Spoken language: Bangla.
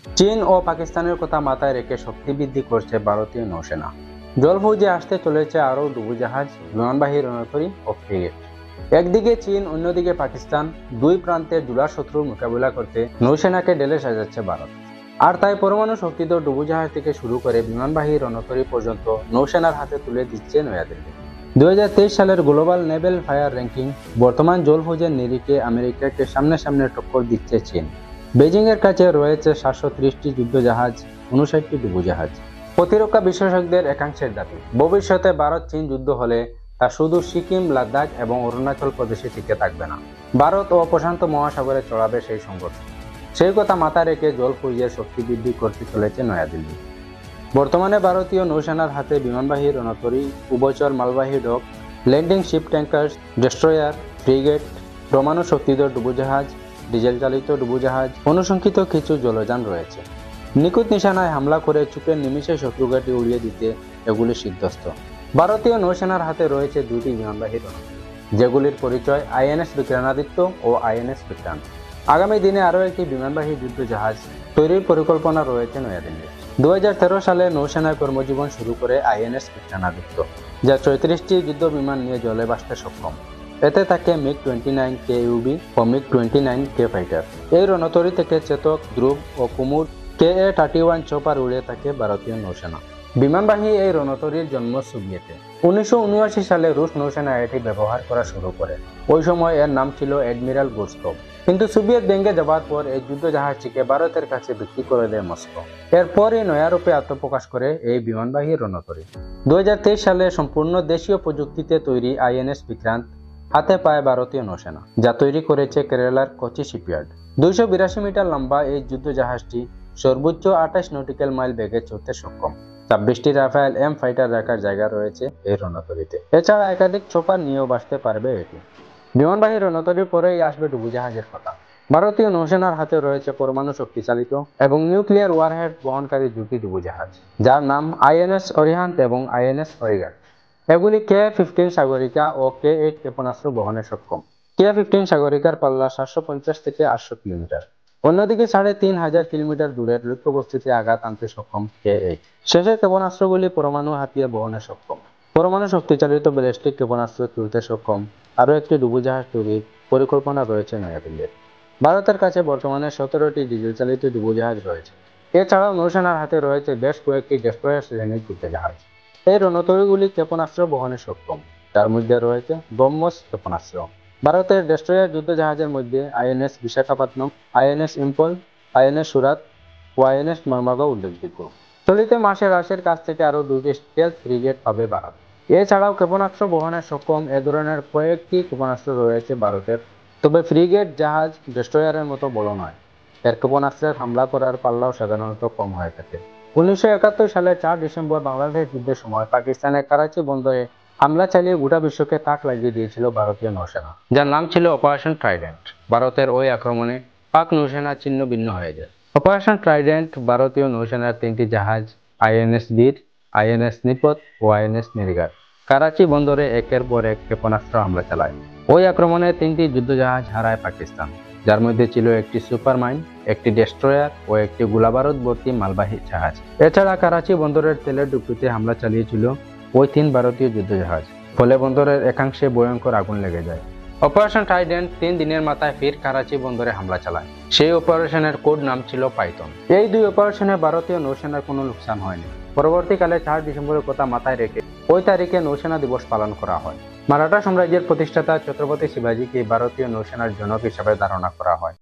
চীন ও পাকিস্তানের কথা মাথায় রেখে শক্তি বৃদ্ধি করছে ভারতীয় নৌসেনা। জলপথে আসতে চলেছে আরও ডুবোজাহাজ, বিমানবাহী রণতরী ও ফ্রিগেট। একদিকে চীন, অন্যদিকে পাকিস্তান, দুই প্রান্তে জুড়া শত্রুর মোকাবিলা করতে নৌসেনাকে ঢেলে সাজাচ্ছে ভারত। আর তাই পরমাণু শক্তিত ডুবোজাহাজ থেকে শুরু করে বিমানবাহী রণতরী পর্যন্ত নৌসেনার হাতে তুলে দিচ্ছে নয়াদিল্লি। 2023 সালের গ্লোবাল নেভেল ফায়ার র্যাঙ্কিং বর্তমান জলপথের নিরিখে আমেরিকাকে সামনে সামনে টক্কর দিচ্ছে চীন। বেজিং এর কাছে রয়েছে 730টি যুদ্ধজাহাজ, 59টি ডুবোজাহাজ। প্রতিরক্ষা বিশেষজ্ঞদের একাংশের দাবি, ভবিষ্যতে ভারত চীন যুদ্ধ হলে তা শুধু সিকিম, লাদাখ এবং অরুণাচল প্রদেশে টিকে থাকবে না, ভারত ও প্রশান্ত মহাসাগরে চড়াবে সেই সংঘর্ষ। সেই কথা মাথায় রেখে জলপথের শক্তি বৃদ্ধি করতে চলেছে নয়াদিল্লি। বর্তমানে ভারতীয় নৌসেনার হাতে বিমানবাহী রণতরী, উভচর মালবাহী dock, landing ship tanker, destroyer, frigate, পরমাণু শক্তিধর ডুবোজাহাজ, ডিজেল চালিত ডুবোজাহাজ, অনুসংখ্যিত কিছু জলযান রয়েছে। নিখুঁত নিশানায় হামলা করে চুপের নিমিষে শত্রুঘাটি উড়িয়ে দিতে এগুলি সিদ্ধস্ত। ভারতীয় নৌসেনার হাতে রয়েছে দুটি বিমানবাহী রণতরী, যেগুলির পরিচয় আইএনএস বিক্রমাদিত্য ও আইএনএস বিক্রান্ত। আগামী দিনে আরও একটি বিমানবাহী যুদ্ধজাহাজ তৈরির পরিকল্পনা রয়েছে নয়াদিল্লির। 2013 সালে নৌসেনার কর্মজীবন শুরু করে আইএনএস বিক্রমাদিত্য, যা 34টি যুদ্ধ বিমান নিয়ে জলে ভাসতে সক্ষম। এতে থাকে MiG-29K ইউবি ও MiG-29K ফাইটার। এই রণতরী থেকে চেতক, ধ্রুব ও কুমুদ KA-31 চপার উড়ে থাকে ভারতীয় নৌসেনা। বিমানবাহী এই রণতরীর জন্ম সোভিয়েতে। 1979 সালে রুশ নৌসেনা এটি ব্যবহার করা শুরু করে। ওই সময় এর নাম ছিল অ্যাডমিরাল গুস্তভ। কিন্তু সোভিয়েত ভেঙে যাবার পর এই যুদ্ধজাহাজটিকে ভারতের কাছে বিক্রি করে দেয় মস্কো। এরপরই নয়া রূপে আত্মপ্রকাশ করে এই বিমানবাহী রণতরী। 2023 সালে সম্পূর্ণ দেশীয় প্রযুক্তিতে তৈরি আইএনএস বিক্রান্ত হাতে পায় ভারতীয় নৌসেনা, যা তৈরি করেছে কেরালার কোচি শিপইয়ার্ড। 282 মিটার লম্বা এই যুদ্ধজাহাজটি সর্বোচ্চ 28 নটিক্যাল মাইল বেগে চলতে সক্ষম। 26টি রাফায়েল এম ফাইটার রাখার জায়গা রয়েছে এই রণতরীতে। এছাড়া একাধিক চপার নিয়েও বাঁচতে পারবে এটি। বিমানবাহী রণতরীর পরেই আসবে ডুবোজাহাজের কথা। ভারতীয় নৌসেনার হাতে রয়েছে পরমাণু শক্তিচালিত এবং নিউক্লিয়ার ওয়ারহেড বহনকারী দুটি ডুবোজাহাজ, যার নাম আইএনএস অরিহান্ত এবং আইএনএস অরিগাট। এগুলি KA-15 সাগরিকা ও KA-8 ক্ষেপণাস্ত্র বহনে সক্ষম। KA-15 সাগরিকার পাল্লা 750 থেকে 800 কিলোমিটার। অন্যদিকে 3500 কিলোমিটার দূরের লক্ষ্যবস্তুতে আঘাত আনতে সক্ষম KA-8। শেষের ক্ষেপণাস্ত্রগুলি পরমাণু হাতিয়ার বহনে সক্ষম। পরমাণু শক্তিচালিত ব্যালিস্টিক ক্ষেপণাস্ত্র তুলতে সক্ষম আরও একটি ডুবোজাহাজ তৈরির পরিকল্পনা রয়েছে নয়াদিল্লির। ভারতের কাছে বর্তমানে 17টি ডিজেল চালিত ডুবোজাহাজ রয়েছে। এছাড়াও নৌসেনার হাতে রয়েছে বেশ কয়েকটি ডেস্ট্রয়ার শ্রেণীর যুদ্ধজাহাজ। এই রণতরীগুলি ক্ষেপণাস্ত্র বহনে সক্ষম, যার মধ্যে রয়েছে ব্রহ্মস ক্ষেপণাস্ত্র। ভারতের ডেস্ট্রয়ার যুদ্ধজাহাজের মধ্যে INS Visakhapatnam, INS Imphal, INS সুরাত ও আইএনএস মারমাগাও উল্লেখযোগ্য। চলিত মাসে রাশিয়ার কাছ থেকে আরও দুটি স্টেলথ ফ্রিগেট পাবে ভারত। এছাড়াও ক্ষেপণাস্ত্র বহনে সক্ষম এ ধরনের কয়েকটি ক্ষেপণাস্ত্র রয়েছে ভারতের। তবে ফ্রিগেট জাহাজ ডেস্ট্রয়ারের মতো বড় নয়। এর ক্ষেপণাস্ত্রের হামলা করার পাল্লাও সাধারণত কম হয়ে থাকে। 1971 সালের 4 ডিসেম্বর বাংলাদেশ যুদ্ধের সময় পাকিস্তানের করাচি বন্দরে হামলা চালিয়ে গোটা বিশ্বকে তাক লাগিয়ে দিয়েছিল ভারতীয় নৌসেনা, যার নাম ছিল অপারেশন ট্রাইডেন্ট। ভারতের ওই আক্রমণে পাক নৌসেনা ছিন্ন ভিন্ন হয়ে যায়। অপারেশন ট্রাইডেন্ট ভারতীয় নৌসেনার 3টি জাহাজ আইএনএস বীর, আইএনএস নিপত ও আইএনএস নির্ঘাত করাচি বন্দরে একের পর এক ক্ষেপণাস্ত্র হামলা চালায়। ওই আক্রমণে 3টি যুদ্ধজাহাজ হারায় পাকিস্তান, যার মধ্যে ছিল একটি সুপারমাইন, একটি ডেস্ট্রয়ার ও একটি গোলাবারুদ ভর্তি মালবাহী জাহাজ। এছাড়া করাচি বন্দরের তেলের ডিপুতে হামলা চালিয়েছিল ওই 3 ভারতীয় যুদ্ধজাহাজ। ফলে বন্দরের একাংশে ভয়ঙ্কর আগুন লেগে যায়। অপারেশন ট্রাইডেন্ট 3 দিনের মাথায় ফের করাচি বন্দরে হামলা চালায়। সেই অপারেশনের কোড নাম ছিল পাইথন। এই 2 অপারেশনে ভারতীয় নৌসেনার কোনো লোকসান হয়নি। পরবর্তীকালে 4 ডিসেম্বরের কথা মাথায় রেখে ওই তারিখে নৌসেনা দিবস পালন করা হয়। মারাঠা সাম্রাজ্যের প্রতিষ্ঠাতা ছত্রপতি শিবাজীকে ভারতীয় নৌসেনার জনক হিসাবে ধারণা করা হয়।